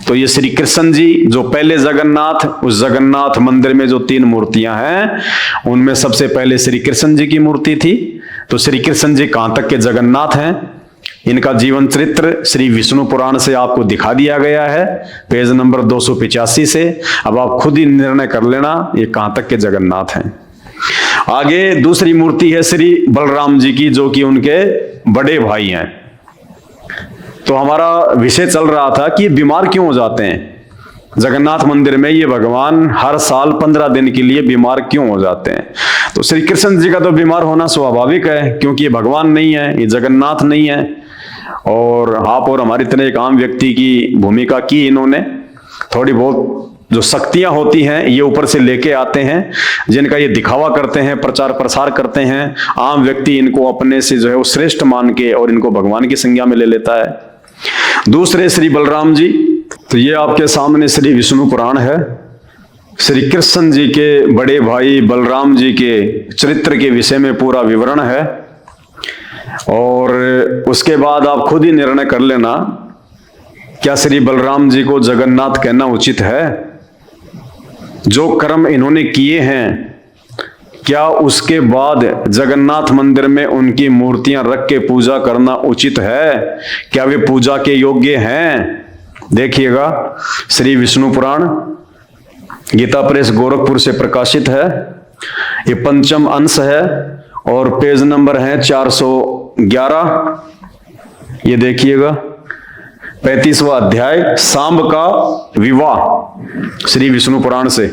तो ये श्री कृष्ण जी जो पहले जगन्नाथ, उस जगन्नाथ मंदिर में जो 3 मूर्तियां हैं उनमें सबसे पहले श्री कृष्ण जी की मूर्ति थी। तो श्री कृष्ण जी कहां तक के जगन्नाथ हैं, इनका जीवन चरित्र श्री विष्णु पुराण से आपको दिखा दिया गया है, पेज नंबर 285 से। अब आप खुद ही निर्णय कर लेना ये कहां तक के जगन्नाथ हैं। आगे दूसरी मूर्ति है श्री बलराम जी की, जो कि उनके बड़े भाई हैं। तो हमारा विषय चल रहा था कि बीमार क्यों हो जाते हैं जगन्नाथ मंदिर में, ये भगवान हर साल 15 दिन के लिए बीमार क्यों हो जाते हैं। तो श्री कृष्ण जी का तो बीमार होना स्वाभाविक है, क्योंकि ये भगवान नहीं है, ये जगन्नाथ नहीं है। और आप और हमारी तरह एक आम व्यक्ति की भूमिका की इन्होंने। थोड़ी बहुत जो शक्तियां होती हैं ये ऊपर से लेके आते हैं, जिनका ये दिखावा करते हैं, प्रचार प्रसार करते हैं। आम व्यक्ति इनको अपने से जो है वो श्रेष्ठ मान के और इनको भगवान की संज्ञा में ले लेता है। दूसरे श्री बलराम जी, तो ये आपके सामने श्री विष्णु पुराण है। श्री कृष्ण जी के बड़े भाई बलराम जी के चरित्र के विषय में पूरा विवरण है। और उसके बाद आप खुद ही निर्णय कर लेना, क्या श्री बलराम जी को जगन्नाथ कहना उचित है। जो कर्म इन्होंने किए हैं, क्या उसके बाद जगन्नाथ मंदिर में उनकी मूर्तियां रख के पूजा करना उचित है, क्या वे पूजा के योग्य हैं। देखिएगा श्री विष्णु पुराण गीता प्रेस गोरखपुर से प्रकाशित है, ये पंचम अंश है और पेज नंबर है 411। ये देखिएगा 35वां अध्याय, सांब का विवाह, श्री विष्णु पुराण से।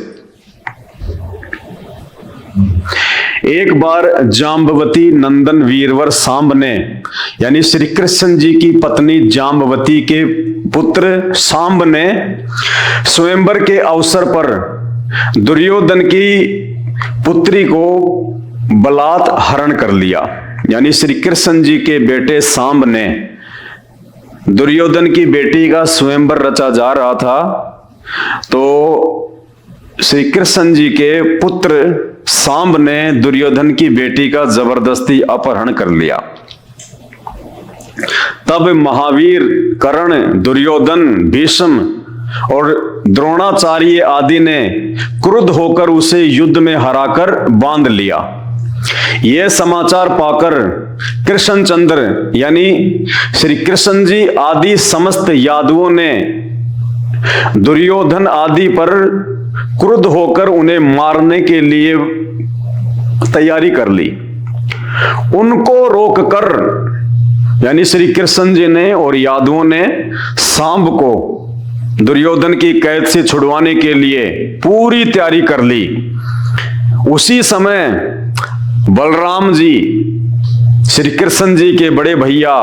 एक बार जाम्बवती नंदन वीरवर सांब ने, यानी श्री कृष्ण जी की पत्नी जाम्बवती के पुत्र सांब ने स्वयंवर के अवसर पर दुर्योधन की पुत्री को बलात् हरण कर लिया। यानी श्री कृष्ण जी के बेटे सांब ने दुर्योधन की बेटी का स्वयंवर रचा जा रहा था, तो श्री कृष्ण जी के पुत्र सांब ने दुर्योधन की बेटी का जबरदस्ती अपहरण कर लिया। तब महावीर, कर्ण, दुर्योधन, भीष्म और द्रोणाचार्य आदि ने क्रुद्ध होकर उसे युद्ध में हराकर बांध लिया। यह समाचार पाकर कृष्णचंद्र यानी श्री कृष्ण जी आदि समस्त यादवों ने दुर्योधन आदि पर क्रुद्ध होकर उन्हें मारने के लिए तैयारी कर ली। उनको रोककर, यानी श्री कृष्ण जी ने और यादवों ने सांब को दुर्योधन की कैद से छुड़वाने के लिए पूरी तैयारी कर ली। उसी समय बलराम जी, श्री कृष्ण जी के बड़े भैया,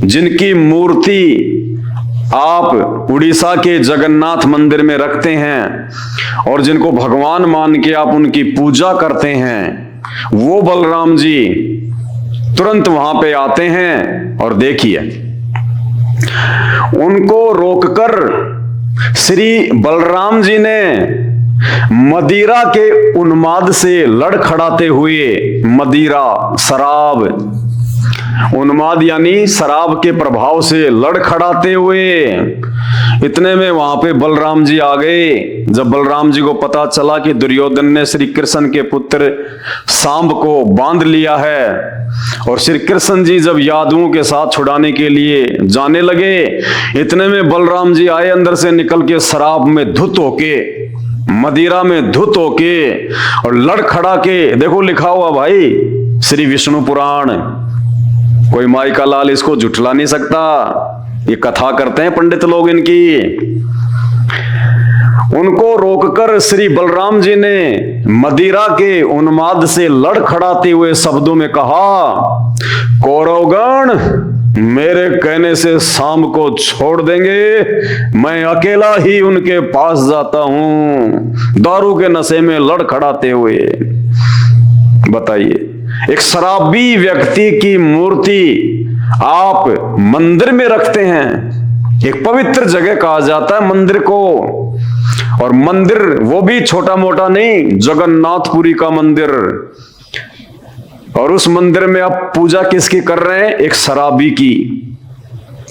जिनकी मूर्ति आप उड़ीसा के जगन्नाथ मंदिर में रखते हैं और जिनको भगवान मान के आप उनकी पूजा करते हैं, वो बलराम जी तुरंत वहां पे आते हैं। और देखिए, उनको रोककर श्री बलराम जी ने मदिरा के उन्माद से लड़खड़ाते हुए, मदिरा शराब, उन्माद यानी शराब के प्रभाव से लड़खड़ाते हुए, इतने में वहां पे बलराम जी आ गए। जब बलराम जी को पता चला कि दुर्योधन ने श्री कृष्ण के पुत्र सांब को बांध लिया है, और श्री कृष्ण जी जब यादवों के साथ छुड़ाने के लिए जाने लगे, इतने में बलराम जी आए अंदर से निकल के, शराब में धुत होके, मदिरा में धुत होके और लड़खड़ा के। देखो लिखा हुआ भाई श्री विष्णु पुराण, कोई माई का लाल इसको झुठला नहीं सकता। ये कथा करते हैं पंडित लोग इनकी। उनको रोककर श्री बलराम जी ने मदिरा के उन्माद से लड़खड़ाते हुए शब्दों में कहा, कौरवगण, मेरे कहने से सांब को छोड़ देंगे, मैं अकेला ही उनके पास जाता हूं। दारू के नशे में लड़खड़ाते हुए। बताइए, एक शराबी व्यक्ति की मूर्ति आप मंदिर में रखते हैं। एक पवित्र जगह कहा जाता है मंदिर को, और मंदिर वो भी छोटा मोटा नहीं, जगन्नाथपुरी का मंदिर। और उस मंदिर में आप पूजा किसकी कर रहे हैं? एक शराबी की,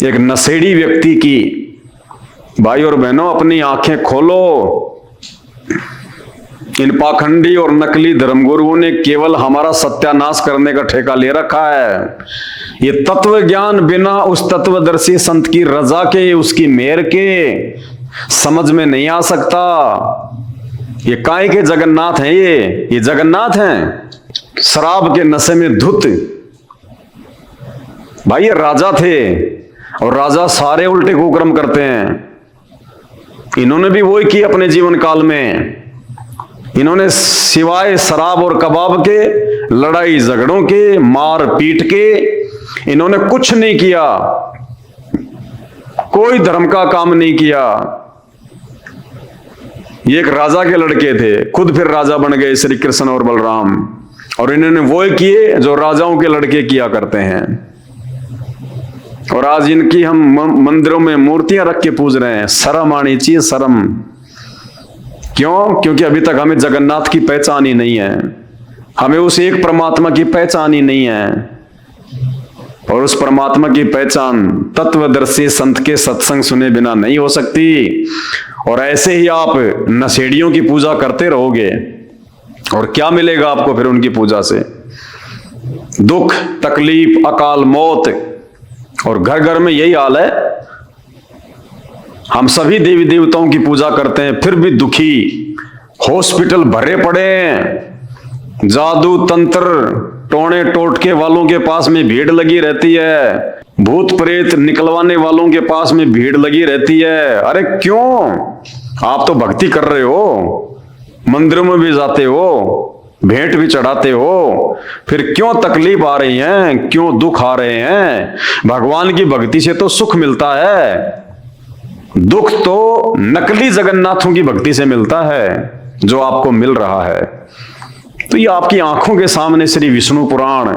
एक नशेड़ी व्यक्ति की। भाई और बहनों, अपनी आंखें खोलो। इन पाखंडी और नकली धर्मगुरुओं ने केवल हमारा सत्यानाश करने का ठेका ले रखा है। ये तत्व ज्ञान बिना उस तत्वदर्शी संत की रजा के, उसकी मेहर के समझ में नहीं आ सकता। ये काय के जगन्नाथ हैं, ये जगन्नाथ हैं, शराब के नशे में धुत। भाई ये राजा थे, और राजा सारे उल्टे कुकर्म करते हैं। इन्होंने भी वही किया अपने जीवन काल में। इन्होंने सिवाय शराब और कबाब के, लड़ाई झगड़ों के, मार पीट के, इन्होंने कुछ नहीं किया। कोई धर्म का काम नहीं किया। ये एक राजा के लड़के थे, खुद फिर राजा बन गए श्री कृष्ण और बलराम, और इन्होंने वो किए जो राजाओं के लड़के किया करते हैं। और आज इनकी हम मंदिरों में मूर्तियां रख के पूज रहे हैं। शर्म आनी चाहिए, शर्म। क्यों? क्योंकि अभी तक हमें जगन्नाथ की पहचान ही नहीं है, हमें उस एक परमात्मा की पहचान ही नहीं है। और उस परमात्मा की पहचान तत्वदर्शी संत के सत्संग सुने बिना नहीं हो सकती। और ऐसे ही आप नशेड़ियों की पूजा करते रहोगे, और क्या मिलेगा आपको फिर उनकी पूजा से? दुख, तकलीफ, अकाल मौत। और घर घर में यही हाल है। हम सभी देवी देवताओं की पूजा करते हैं, फिर भी दुखी। हॉस्पिटल भरे पड़े हैं, जादू तंत्र टोने टोटके वालों के पास में भीड़ लगी रहती है, भूत प्रेत निकलवाने वालों के पास में भीड़ लगी रहती है। अरे क्यों? आप तो भक्ति कर रहे हो, मंदिरों में भी जाते हो, भेंट भी चढ़ाते हो, फिर क्यों तकलीफ आ रही है, क्यों दुख आ रहे हैं? भगवान की भक्ति से तो सुख मिलता है, दुख तो नकली जगन्नाथों की भक्ति से मिलता है जो आपको मिल रहा है। तो ये आपकी आंखों के सामने श्री विष्णु पुराण,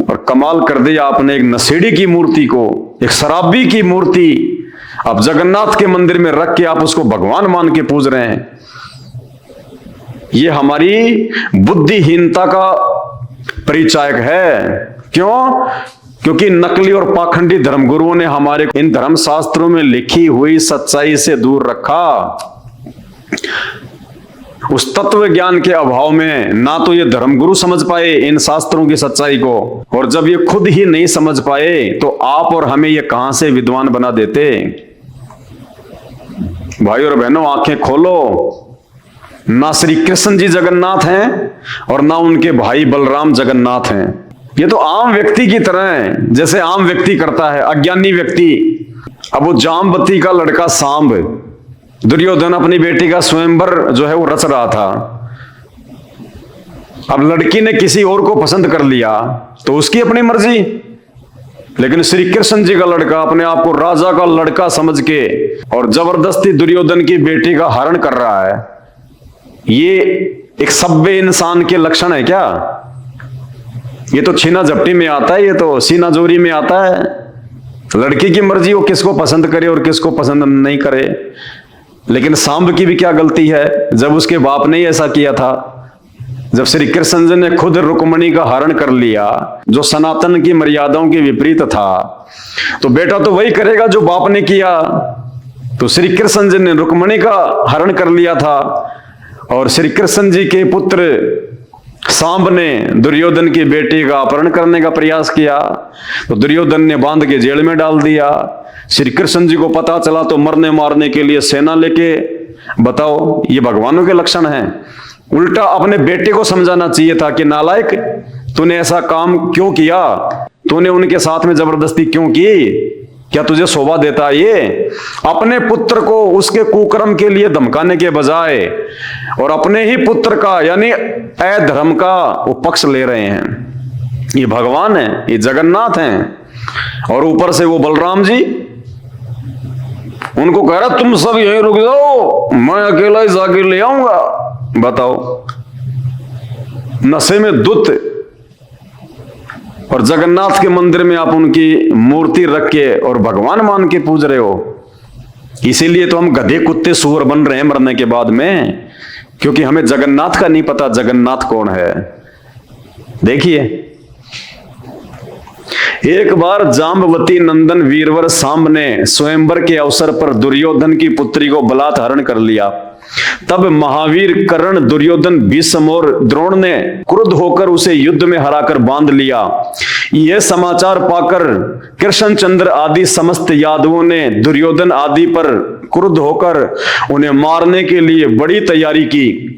और कमाल कर दिया आपने। एक नशेड़ी की मूर्ति को, एक शराबी की मूर्ति आप जगन्नाथ के मंदिर में रख के आप उसको भगवान मान के पूज रहे हैं। ये हमारी बुद्धिहीनता का परिचायक है। क्यों? क्योंकि नकली और पाखंडी धर्मगुरुओं ने हमारे इन धर्म शास्त्रों में लिखी हुई सच्चाई से दूर रखा। उस तत्व ज्ञान के अभाव में ना तो ये धर्मगुरु समझ पाए इन शास्त्रों की सच्चाई को, और जब ये खुद ही नहीं समझ पाए तो आप और हमें ये कहां से विद्वान बना देते। भाई और बहनों, आंखें खोलो। ना श्री कृष्ण जी जगन्नाथ हैं और ना उनके भाई बलराम जगन्नाथ हैं। ये तो आम व्यक्ति की तरह है, जैसे आम व्यक्ति करता है, अज्ञानी व्यक्ति। अब वो जामवती का लड़का सांब, दुर्योधन अपनी बेटी का स्वयंवर जो है वो रच रहा था। अब लड़की ने किसी और को पसंद कर लिया तो उसकी अपनी मर्जी, लेकिन श्री कृष्ण जी का लड़का अपने आप को राजा का लड़का समझ के और जबरदस्ती दुर्योधन की बेटी का हरण कर रहा है। ये एक सभ्य इंसान के लक्षण है क्या? ये तो छीना झपटी में आता है, ये तो सीना जोरी में आता है। लड़की की मर्जी, वो किसको पसंद करे और किसको पसंद नहीं करे। लेकिन सांब की भी क्या गलती है जब उसके बाप ने ही ऐसा किया था। जब श्री कृष्ण जी ने खुद रुक्मणी का हरण कर लिया, जो सनातन की मर्यादाओं के विपरीत था, तो बेटा तो वही करेगा जो बाप ने किया। तो श्री कृष्ण जी ने रुक्मणी का हरण कर लिया था, और श्री कृष्ण जी के पुत्र सांब ने दुर्योधन की बेटी का अपहरण करने का प्रयास किया, तो दुर्योधन ने बांध के जेल में डाल दिया। श्री कृष्ण जी को पता चला तो मरने मारने के लिए सेना लेके, बताओ ये भगवानों के लक्षण हैं। उल्टा अपने बेटे को समझाना चाहिए था कि नालायक, तूने ऐसा काम क्यों किया, तूने उनके साथ में जबरदस्ती क्यों की, क्या तुझे शोभा देता ये? अपने पुत्र को उसके कुकर्म के लिए धमकाने के बजाय और अपने ही पुत्र का यानी अधर्म का वो पक्ष ले रहे हैं। ये भगवान है, ये जगन्नाथ हैं। और ऊपर से वो बलराम जी उनको कह रहा तुम सब यहीं रुक जाओ, मैं अकेला ही जाके ले आऊंगा। बताओ, नशे में दुत, और जगन्नाथ के मंदिर में आप उनकी मूर्ति रख के और भगवान मान के पूज रहे हो। इसीलिए तो हम गधे कुत्ते सूअर बन रहे हैं मरने के बाद में, क्योंकि हमें जगन्नाथ का नहीं पता जगन्नाथ कौन है। देखिए एक बार जाम्बवती नंदन वीरवर सांब ने स्वयंवर के अवसर पर दुर्योधन की पुत्री को बलात्कार कर लिया। तब महावीर कर्ण, दुर्योधन, भीष्म और द्रोण ने क्रुद्ध होकर उसे युद्ध में हराकर बांध लिया। यह समाचार पाकर कृष्णचंद्र आदि समस्त यादवों ने दुर्योधन आदि पर क्रुद्ध होकर उन्हें मारने के लिए बड़ी तैयारी की।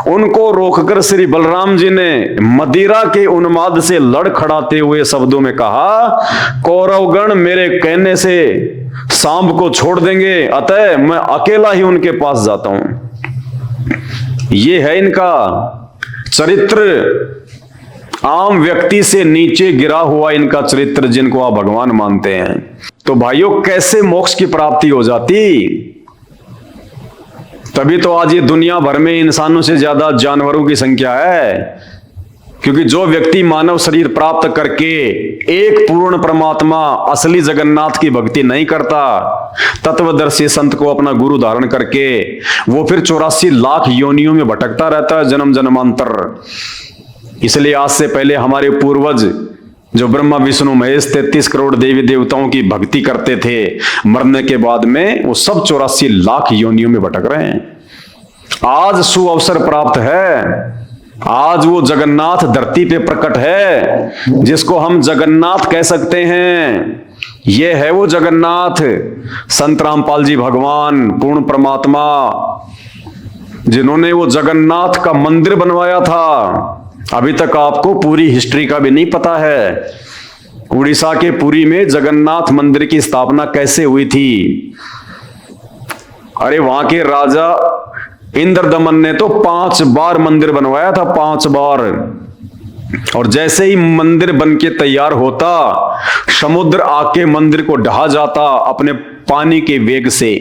उनको रोककर श्री बलराम जी ने मदिरा के उन्माद से लड़खड़ाते हुए शब्दों में कहा, कौरवगण मेरे कहने से सांब को छोड़ देंगे, अतः मैं अकेला ही उनके पास जाता हूं। ये है इनका चरित्र, आम व्यक्ति से नीचे गिरा हुआ इनका चरित्र, जिनको आप भगवान मानते हैं। तो भाइयों, कैसे मोक्ष की प्राप्ति हो जाती? तभी तो आज ये दुनिया भर में इंसानों से ज्यादा जानवरों की संख्या है, क्योंकि जो व्यक्ति मानव शरीर प्राप्त करके एक पूर्ण परमात्मा असली जगन्नाथ की भक्ति नहीं करता, तत्वदर्शी संत को अपना गुरु धारण करके, वो फिर 84 लाख योनियों में भटकता रहता है जन्म जन्मांतर। इसलिए आज से पहले हमारे पूर्वज जो ब्रह्मा विष्णु महेश 33 करोड़ देवी देवताओं की भक्ति करते थे, मरने के बाद में वो सब 84 लाख योनियों में भटक रहे हैं। आज सुअवसर प्राप्त है, आज वो जगन्नाथ धरती पे प्रकट है, जिसको हम जगन्नाथ कह सकते हैं। ये है वो जगन्नाथ, संत रामपाल जी भगवान, पूर्ण परमात्मा, जिन्होंने वो जगन्नाथ का मंदिर बनवाया था। अभी तक आपको पूरी हिस्ट्री का भी नहीं पता है, उड़ीसा के पुरी में जगन्नाथ मंदिर की स्थापना कैसे हुई थी। अरे वहां के राजा इंद्रदमन ने तो 5 बार मंदिर बनवाया था, 5 बार। और जैसे ही मंदिर बन के तैयार होता, समुद्र आके मंदिर को ढहा जाता अपने पानी के वेग से।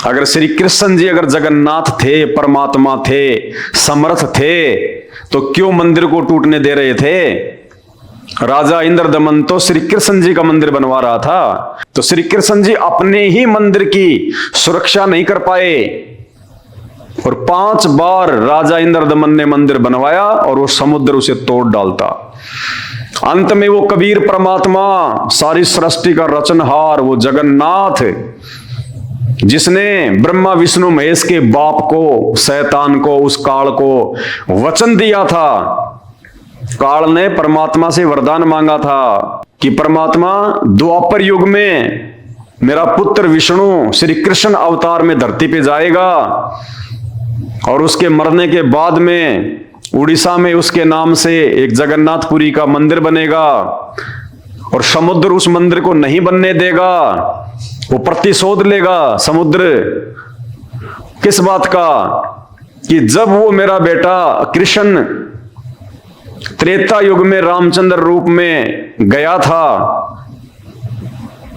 अगर श्री कृष्ण जी अगर जगन्नाथ थे, परमात्मा थे, समर्थ थे, तो क्यों मंदिर को टूटने दे रहे थे? राजा इंद्रदमन तो श्री कृष्ण जी का मंदिर बनवा रहा था, तो श्री कृष्ण जी अपने ही मंदिर की सुरक्षा नहीं कर पाए, और 5 बार राजा इंद्रदमन ने मंदिर बनवाया और वो समुद्र उसे तोड़ डालता। अंत में वो कबीर परमात्मा, सारी सृष्टि का रचनहार, वो जगन्नाथ, जिसने ब्रह्मा विष्णु महेश के बाप को, शैतान को, उस काल को वचन दिया था। काल ने परमात्मा से वरदान मांगा था कि परमात्मा द्वापर युग में मेरा पुत्र विष्णु श्री कृष्ण अवतार में धरती पे जाएगा, और उसके मरने के बाद में उड़ीसा में उसके नाम से एक जगन्नाथपुरी का मंदिर बनेगा, और समुद्र उस मंदिर को नहीं बनने देगा, वो प्रतिशोध लेगा समुद्र। किस बात का? कि जब वो मेरा बेटा कृष्ण त्रेता युग में रामचंद्र रूप में गया था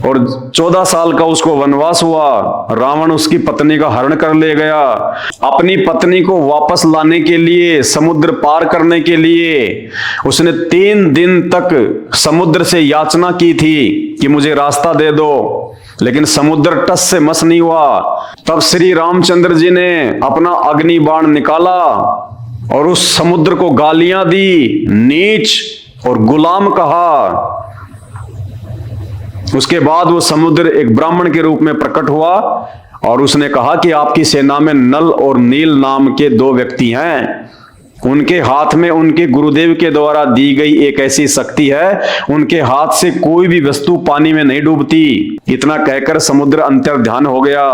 और 14 साल का उसको वनवास हुआ, रावण उसकी पत्नी का हरण कर ले गया। अपनी पत्नी को वापस लाने के लिए, समुद्र पार करने के लिए उसने 3 दिन तक समुद्र से याचना की थी कि मुझे रास्ता दे दो, लेकिन समुद्र टस से मस नहीं हुआ। तब श्री रामचंद्र जी ने अपना अग्नि बाण निकाला और उस समुद्र को गालियां दी, नीच और गुलाम कहा। उसके बाद वो समुद्र एक ब्राह्मण के रूप में प्रकट हुआ और उसने कहा कि आपकी सेना में नल और नील नाम के 2 व्यक्ति हैं, उनके हाथ में उनके गुरुदेव के द्वारा दी गई एक ऐसी शक्ति है, उनके हाथ से कोई भी वस्तु पानी में नहीं डूबती। इतना कहकर समुद्र अंतर्ध्यान हो गया।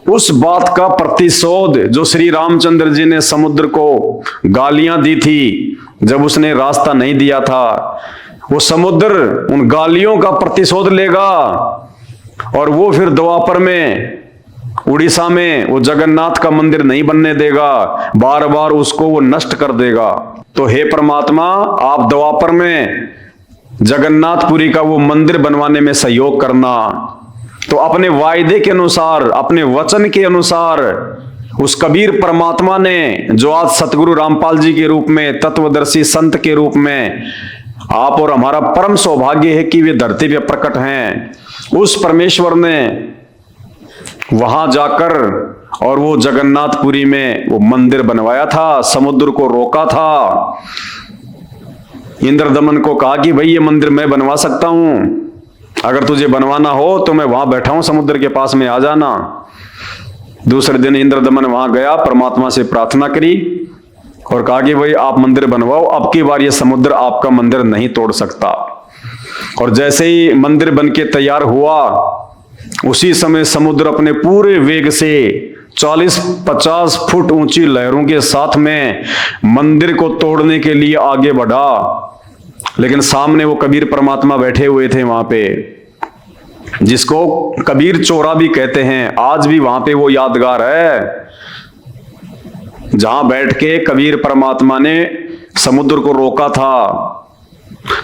उस बात का प्रतिशोध जो श्री रामचंद्र जी ने समुद्र को गालियां दी थी जब उसने रास्ता नहीं दिया था, वो समुद्र उन गालियों का प्रतिशोध लेगा और वो फिर द्वापर में उड़ीसा में वो जगन्नाथ का मंदिर नहीं बनने देगा, बार बार उसको वो नष्ट कर देगा। तो हे परमात्मा, आप द्वापर में जगन्नाथपुरी का वो मंदिर बनवाने में सहयोग करना। तो अपने वायदे के अनुसार, अपने वचन के अनुसार उस कबीर परमात्मा ने, जो आज सतगुरु रामपाल जी के रूप में, तत्वदर्शी संत के रूप में आप और हमारा परम सौभाग्य है कि वे धरती पे प्रकट हैं, उस परमेश्वर ने वहां जाकर और वो जगन्नाथपुरी में वो मंदिर बनवाया था, समुद्र को रोका था। इंद्रदमन को कहा कि भाई ये मंदिर मैं बनवा सकता हूं, अगर तुझे बनवाना हो तो मैं वहां बैठा हूं समुद्र के पास में, आ जाना। दूसरे दिन इंद्रदमन वहां गया, परमात्मा से प्रार्थना करी और कहा कि भाई आप मंदिर बनवाओ, अब की बार ये समुद्र आपका मंदिर नहीं तोड़ सकता। और जैसे ही मंदिर बनके तैयार हुआ, उसी समय समुद्र अपने पूरे वेग से 40-50 फुट ऊंची लहरों के साथ में मंदिर को तोड़ने के लिए आगे बढ़ा। लेकिन सामने वो कबीर परमात्मा बैठे हुए थे वहां पे, जिसको कबीर चोरा भी कहते हैं। आज भी वहां पे वो यादगार है जहां बैठ के कबीर परमात्मा ने समुद्र को रोका था।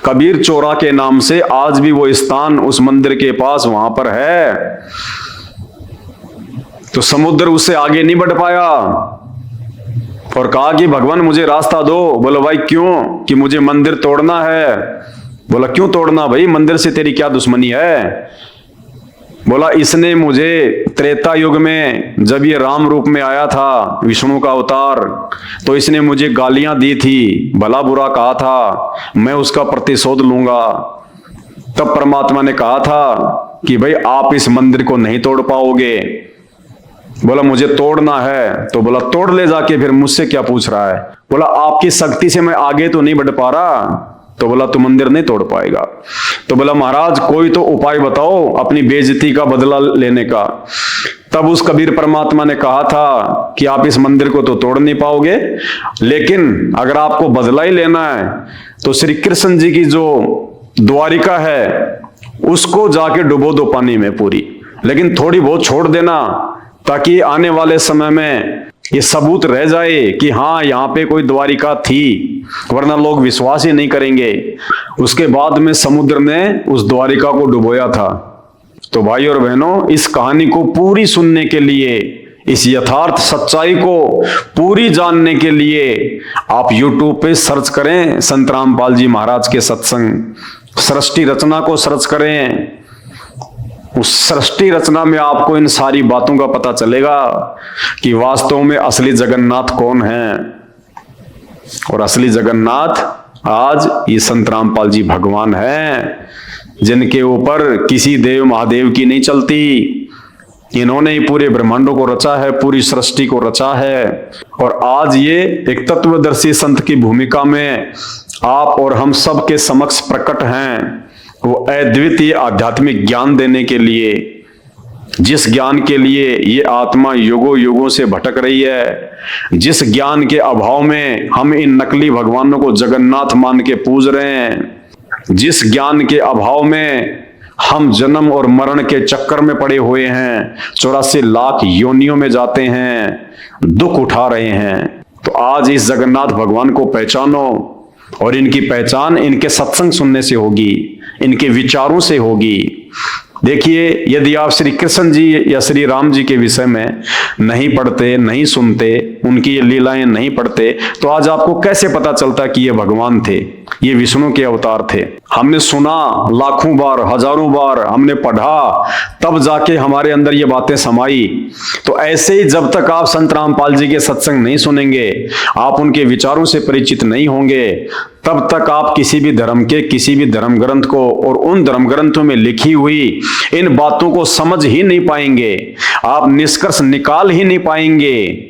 कबीर चोरा के नाम से आज भी वो स्थान उस मंदिर के पास वहां पर है। तो समुद्र उससे आगे नहीं बढ़ पाया और कहा कि भगवान मुझे रास्ता दो। बोलो भाई क्यों? कि मुझे मंदिर तोड़ना है। बोला क्यों तोड़ना भाई, मंदिर से तेरी क्या दुश्मनी है? बोला इसने मुझे त्रेता युग में जब ये राम रूप में आया था, विष्णु का अवतार, तो इसने मुझे गालियां दी थी, भला बुरा कहा था, मैं उसका प्रतिशोध लूंगा। तब परमात्मा ने कहा था कि भाई आप इस मंदिर को नहीं तोड़ पाओगे। बोला मुझे तोड़ना है। तो बोला तोड़ ले जाके, फिर मुझसे क्या पूछ रहा है? बोला आपकी शक्ति से मैं आगे तो नहीं बढ़ पा रहा। तो बोला तू मंदिर नहीं तोड़ पाएगा। तो बोला महाराज कोई तो उपाय बताओ अपनी बेइज्जती का बदला लेने का। तब उस कबीर परमात्मा ने कहा था कि आप इस मंदिर को तो तोड़ नहीं पाओगे, लेकिन अगर आपको बदला ही लेना है तो श्री कृष्ण जी की जो द्वारिका है उसको जाके डुबो दो पानी में पूरी, लेकिन थोड़ी बहुत छोड़ देना, ताकि आने वाले समय में ये सबूत रह जाए कि हाँ यहाँ पे कोई द्वारिका थी, वरना लोग विश्वास ही नहीं करेंगे। उसके बाद में समुद्र ने उस द्वारिका को डुबोया था। तो भाई और बहनों, इस कहानी को पूरी सुनने के लिए, इस यथार्थ सच्चाई को पूरी जानने के लिए आप YouTube पे सर्च करें संत रामपाल जी महाराज के सत्संग, सृष्टि रचना को सर्च करें। उस सृष्टि रचना में आपको इन सारी बातों का पता चलेगा कि वास्तव में असली जगन्नाथ कौन है। और असली जगन्नाथ आज ये संत रामपाल जी भगवान हैं, जिनके ऊपर किसी देव महादेव की नहीं चलती। इन्होंने ही पूरे ब्रह्मांडों को रचा है, पूरी सृष्टि को रचा है। और आज ये एक तत्वदर्शी संत की भूमिका में आप और हम सब के समक्ष प्रकट हैं, वो अद्वितीय आध्यात्मिक ज्ञान देने के लिए, जिस ज्ञान के लिए ये आत्मा युगों युगों से भटक रही है, जिस ज्ञान के अभाव में हम इन नकली भगवानों को जगन्नाथ मान के पूज रहे हैं, जिस ज्ञान के अभाव में हम जन्म और मरण के चक्कर में पड़े हुए हैं, 84 लाख योनियों में जाते हैं, दुख उठा रहे हैं। तो आज इस जगन्नाथ भगवान को पहचानो, और इनकी पहचान इनके सत्संग सुनने से होगी, इनके विचारों से होगी। देखिए, यदि आप श्री कृष्ण जी या श्री राम जी के विषय में नहीं पढ़ते, नहीं सुनते, उनकी ये लीलाएं नहीं पढ़ते, तो आज आपको कैसे पता चलता कि ये भगवान थे, ये विष्णु के अवतार थे? हमने सुना लाखों बार, हजारों बार हमने पढ़ा, तब जाके हमारे अंदर ये बातें समाई। तो ऐसे ही जब तक आप संत रामपाल जी के सत्संग नहीं सुनेंगे, आप उनके विचारों से परिचित नहीं होंगे, तब तक आप किसी भी धर्म के किसी भी धर्म ग्रंथ को और उन धर्म ग्रंथों में लिखी हुई इन बातों को समझ ही नहीं पाएंगे, आप निष्कर्ष निकाल ही नहीं पाएंगे।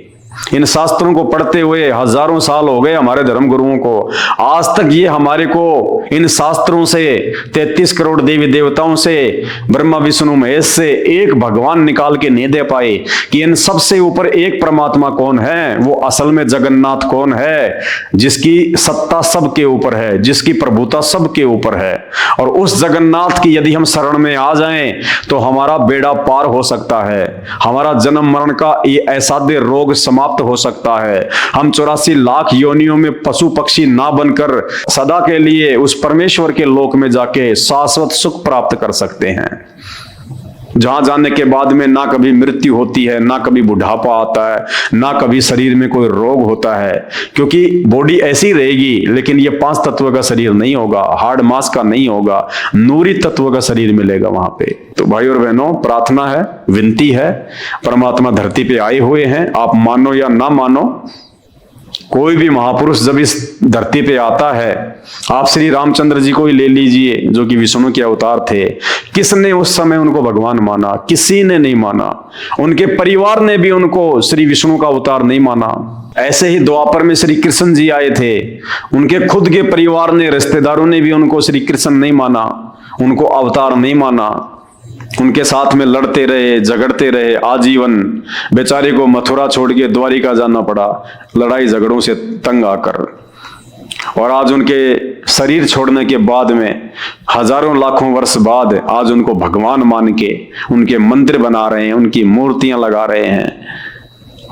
इन शास्त्रों को पढ़ते हुए हजारों साल हो गए हमारे धर्म गुरुओं को, आज तक ये हमारे को इन शास्त्रों से, 33 करोड़ देवी देवताओं से, ब्रह्मा विष्णु महेश से एक भगवान निकाल के नहीं दे पाए कि इन सबसे ऊपर एक परमात्मा कौन है, वो असल में जगन्नाथ कौन है, जिसकी सत्ता सबके ऊपर है, जिसकी प्रभुता सबके ऊपर है। और उस जगन्नाथ की यदि हम शरण में आ जाएं तो हमारा बेड़ा पार हो सकता है, हमारा जन्म मरण का ये असाध्य रोग समाप्त हो सकता है। हम 84 लाख योनियों में पशु पक्षी ना बनकर सदा के लिए उस परमेश्वर के लोक में जाके शाश्वत सुख प्राप्त कर सकते हैं, जहां जाने के बाद में ना कभी मृत्यु होती है, ना कभी बुढ़ापा आता है, ना कभी शरीर में कोई रोग होता है, क्योंकि बॉडी ऐसी रहेगी, लेकिन ये 5 तत्व का शरीर नहीं होगा, हार्ड मास का नहीं होगा, नूरी तत्व का शरीर मिलेगा वहां पे। तो भाई और बहनों, प्रार्थना है, विनती है, परमात्मा धरती पे आए हुए हैं, आप मानो या ना मानो, कोई भी महापुरुष जब इस धरती पे आता है, आप श्री रामचंद्र जी को ही ले लीजिए जो कि विष्णु के अवतार थे, किसने उस समय उनको भगवान माना? किसी ने नहीं माना। उनके परिवार ने भी उनको श्री विष्णु का अवतार नहीं माना। ऐसे ही द्वापर में श्री कृष्ण जी आए थे, उनके खुद के परिवार ने, रिश्तेदारों ने भी उनको श्री कृष्ण नहीं माना, उनको अवतार नहीं माना। उनके साथ में लड़ते रहे, झगड़ते रहे आजीवन। बेचारे को मथुरा छोड़ के द्वारिका जाना पड़ा लड़ाई झगड़ों से तंग आकर। और आज उनके शरीर छोड़ने के बाद में हजारों लाखों वर्ष बाद आज उनको भगवान मान के उनके मंदिर बना रहे हैं, उनकी मूर्तियां लगा रहे हैं।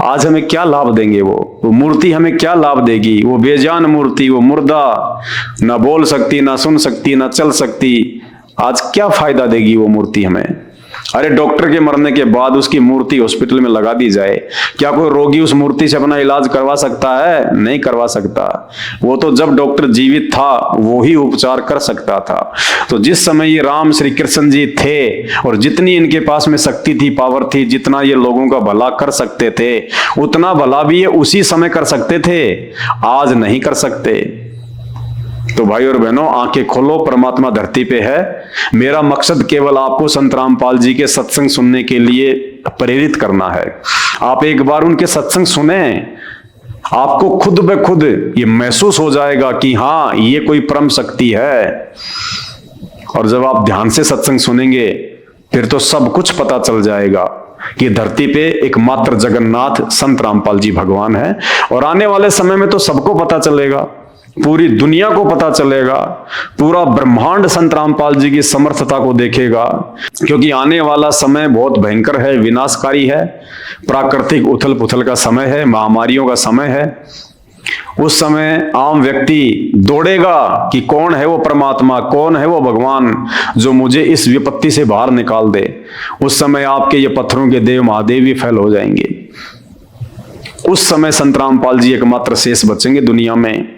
आज हमें क्या लाभ देंगे? वो मूर्ति हमें क्या लाभ देगी? वो बेजान मूर्ति, वो मुर्दा, ना बोल सकती, ना सुन सकती, ना चल सकती, आज क्या फायदा देगी वो मूर्ति हमें? अरे डॉक्टर के मरने के बाद उसकी मूर्ति हॉस्पिटल में लगा दी जाए, क्या कोई रोगी उस मूर्ति से अपना इलाज करवा सकता है? नहीं करवा सकता। वो तो जब डॉक्टर जीवित था वो ही उपचार कर सकता था। तो जिस समय ये राम श्री कृष्ण जी थे और जितनी इनके पास में शक्ति थी, पावर थी, जितना ये लोगों का भला कर सकते थे, उतना भला भी ये उसी समय कर सकते थे, आज नहीं कर सकते। तो भाई और बहनों, आंखें खोलो, परमात्मा धरती पे है। मेरा मकसद केवल आपको संत रामपाल जी के सत्संग सुनने के लिए प्रेरित करना है। आप एक बार उनके सत्संग सुने, आपको खुद ब खुद ये महसूस हो जाएगा कि हाँ, ये कोई परम शक्ति है। और जब आप ध्यान से सत्संग सुनेंगे फिर तो सब कुछ पता चल जाएगा कि धरती पे एकमात्र जगन्नाथ संत रामपाल जी भगवान है। और आने वाले समय में तो सबको पता चलेगा, पूरी दुनिया को पता चलेगा, पूरा ब्रह्मांड संत रामपाल जी की समर्थता को देखेगा। क्योंकि आने वाला समय बहुत भयंकर है, विनाशकारी है, प्राकृतिक उथल पुथल का समय है, महामारियों का समय है। उस समय आम व्यक्ति दौड़ेगा कि कौन है वो परमात्मा, कौन है वो भगवान जो मुझे इस विपत्ति से बाहर निकाल दे। उस समय आपके ये पत्थरों के देव महादेव भी फैल हो जाएंगे। उस समय संत रामपाल जी एकमात्र शेष बचेंगे दुनिया में।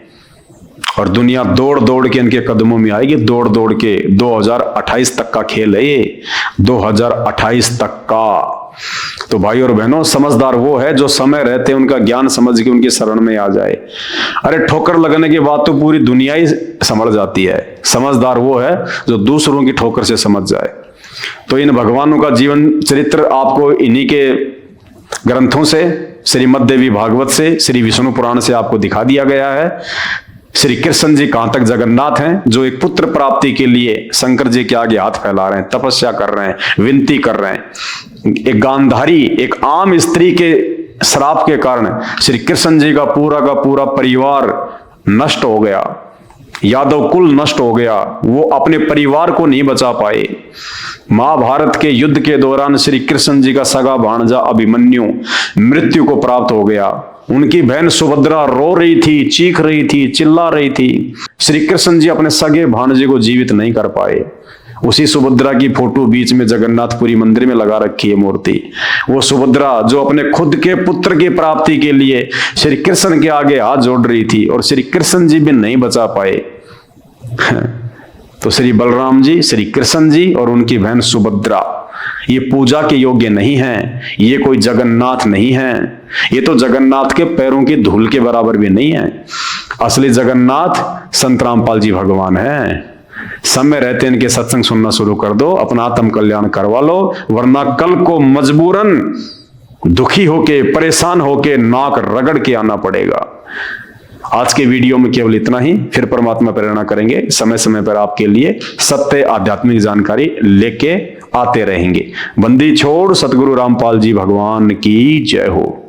और दुनिया दौड़ दौड़ के इनके कदमों में आएगी, दौड़ दौड़ के। 2028 तक का खेल है ये, 2028 तक का। तो भाई और बहनों, समझदार वो है जो समय रहते उनका ज्ञान समझ के उनकी शरण में आ जाए। अरे ठोकर लगने के बाद तो पूरी दुनिया ही संभल जाती है। समझदार वो है जो दूसरों की ठोकर से समझ जाए। तो इन भगवानों का जीवन चरित्र आपको इन्हीं के ग्रंथों से, श्रीमद् देवी भागवत से, श्री विष्णु पुराण से आपको दिखा दिया गया है। श्री कृष्ण जी कहां तक जगन्नाथ हैं, जो एक पुत्र प्राप्ति के लिए शंकर जी के आगे हाथ फैला रहे हैं, तपस्या कर रहे हैं, विनती कर रहे हैं। एक गांधारी, एक आम स्त्री के श्राप के कारण श्री कृष्ण जी का पूरा परिवार नष्ट हो गया, यादव कुल नष्ट हो गया। वो अपने परिवार को नहीं बचा पाए। महाभारत के युद्ध के दौरान श्री कृष्ण जी का सगा भांजा अभिमन्यु मृत्यु को प्राप्त हो गया। उनकी बहन सुभद्रा रो रही थी, चीख रही थी, चिल्ला रही थी। श्री कृष्ण जी अपने सगे भांजे को जीवित नहीं कर पाए। उसी सुभद्रा की फोटो बीच में जगन्नाथपुरी मंदिर में लगा रखी है मूर्ति। वो सुभद्रा जो अपने खुद के पुत्र की प्राप्ति के लिए श्री कृष्ण के आगे हाथ जोड़ रही थी और श्री कृष्ण जी भी नहीं बचा पाए। तो श्री बलराम जी, श्री कृष्ण जी और उनकी बहन सुभद्रा ये पूजा के योग्य नहीं है। ये कोई जगन्नाथ नहीं है। ये तो जगन्नाथ के पैरों की धूल के बराबर भी नहीं है। असली जगन्नाथ संत रामपाल जी भगवान है। समय रहते इनके सत्संग सुनना शुरू कर दो, अपना आत्म कल्याण करवा लो, वरना कल को मजबूरन दुखी होके, परेशान होके, नाक रगड़ के आना पड़ेगा। आज के वीडियो में केवल इतना ही। फिर परमात्मा प्रेरणा करेंगे, समय समय पर आपके लिए सत्य आध्यात्मिक जानकारी लेके आते रहेंगे। बंदी छोड़ सतगुरु रामपाल जी भगवान की जय हो।